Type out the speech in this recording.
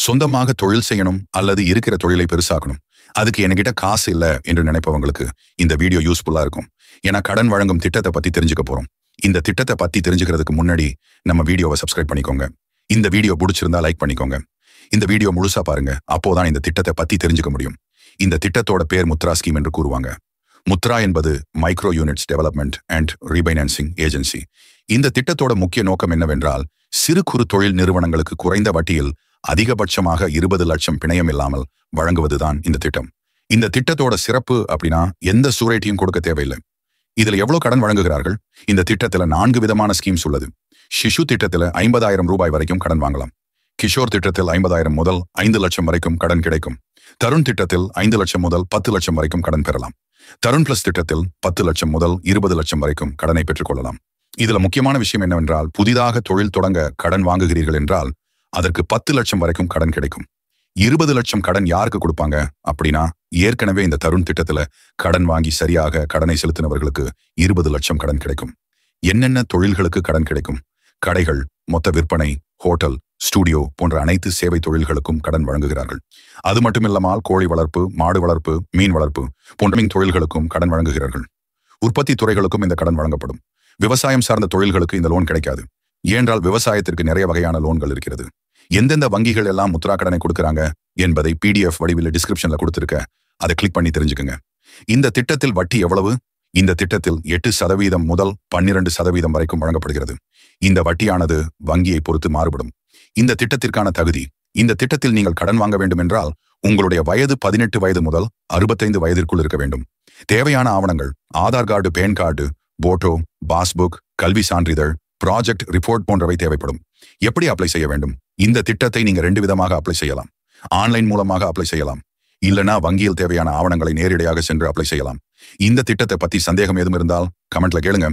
சொந்தமாக தொழில் செய்யணும் அல்லது இருக்கிற தொழிலை பெருசாக்கணும், அதுக்கு என்கிட்ட காசு இல்ல என்று நினைப்பவங்களுக்கு இந்த வீடியோ யூஸ்ஃபுல்லா இருக்கும். ஏன்னா கடன் வழங்கும் திட்டத்தை பத்தி தெரிஞ்சுக்க போறோம். இந்த திட்டத்தை பத்தி தெரிஞ்சுக்கிறதுக்கு முன்னாடி நம்ம வீடியோவை சப்ஸ்கிரைப் பண்ணிக்கோங்க. இந்த வீடியோ பிடிச்சிருந்தா லைக் பண்ணிக்கோங்க. இந்த வீடியோ முழுசா பாருங்க, அப்போதான் இந்த திட்டத்தை பத்தி தெரிஞ்சுக்க முடியும். இந்த திட்டத்தோட பேர் முத்ரா ஸ்கீம் என்று கூறுவாங்க. முத்ரா என்பது micro units development and refinancing agency. இந்த திட்டத்தோட முக்கிய நோக்கம் என்னவென்றால், சிறு குறு தொழில் நிறுவனங்களுக்கு குறைந்த வட்டியில் அதிகபட்சமாக 20 லட்சம் பிணையம் இல்லாமல் வழங்குவதுதான் இந்த திட்டம். இந்த திட்டத்தோட சிறப்பு அப்படின்னா எந்த சூரேட்டியும் கொடுக்க தேவையில்லை. இதுல எவ்வளவு கடன் வழங்குகிறார்கள்? இந்த திட்டத்துல 4 விதமான ஸ்கீம்ஸ் உள்ளது. சிசு திட்டத்துல 50,000 ரூபாய் வரைக்கும் கடன் வாங்கலாம். கிஷோர் திட்டத்தில் 50,000 முதல் 5 லட்சம் வரைக்கும் கடன் கிடைக்கும். தருண் திட்டத்தில் 5 லட்சம் முதல் 10 லட்சம் வரைக்கும் கடன் பெறலாம். தருண் பிளஸ் திட்டத்தில் 10 லட்சம் முதல் 20 லட்சம் வரைக்கும் கடனை பெற்றுக் கொள்ளலாம். இதுல முக்கியமான விஷயம் என்னவென்றால், புதிதாக தொழில் தொடங்க கடன் வாங்குகிறீர்கள் என்றால் அதற்கு 10 லட்சம் வரைக்கும் கடன் கிடைக்கும். 20 லட்சம் கடன் யாருக்கு கொடுப்பாங்க அப்படின்னா, ஏற்கனவே இந்த தருண் திட்டத்துல கடன் வாங்கி சரியாக கடனை செலுத்தினவர்களுக்கு 20 லட்சம் கடன் கிடைக்கும். என்னென்ன தொழில்களுக்கு கடன் கிடைக்கும்? கடைகள், மொத்த விற்பனை, ஹோட்டல், ஸ்டூடியோ போன்ற அனைத்து சேவை தொழில்களுக்கும் கடன் வழங்குகிறார்கள். அது மட்டுமில்லாமல் கோழி வளர்ப்பு, மாடு வளர்ப்பு, மீன் வளர்ப்பு போன்ற தொழில்களுக்கும் கடன் வழங்குகிறார்கள். உற்பத்தி துறைகளுக்கும் இந்த கடன் வழங்கப்படும். விவசாயம் சார்ந்த தொழில்களுக்கு இந்த லோன் கிடைக்காது. ஏனென்றால் விவசாயத்திற்கு நிறைய வகையான லோன்கள் இருக்கிறது. எந்தெந்த வங்கிகள் எல்லாம் முத்ரா கடனை கொடுக்கறாங்க என்பதை PDF வடிவில் டிஸ்கிரிப்ஷன்ல கொடுத்திருக்க, அதை கிளிக் பண்ணி தெரிஞ்சுக்கங்க. இந்த திட்டத்தில் வட்டி எவ்வளவு? இந்த திட்டத்தில் 8% முதல் 12% வரைக்கும் வழங்கப்படுகிறது. இந்த வட்டியானது வங்கியை பொறுத்து மாறுபடும். இந்த திட்டத்திற்கான தகுதி: இந்த திட்டத்தில் நீங்கள் கடன் வாங்க வேண்டும் என்றால் உங்களுடைய வயது 18 வயது முதல் 65 வயதிற்குள் இருக்க வேண்டும். தேவையான ஆவணங்கள்: Aadhaar card, pan card, photo, passbook, கல்வி சான்றிதழ், ப்ராஜெக்ட் ரிப்போர்ட் போன்றவை தேவைப்படும். எப்படி அப்ளை செய்ய வேண்டும்? இந்த திட்டத்தை நீங்க 2 விதமாக அப்ளை செய்யலாம். ஆன்லைன் மூலமாக அப்ளை செய்யலாம், இல்லனா வங்கியில் தேவையான ஆவணங்களை நேரடியாக சென்று அப்ளை செய்யலாம். இந்த திட்டத்தை பத்தி சந்தேகம் ஏதும் இருந்தால் கமெண்ட்ல கேளுங்க.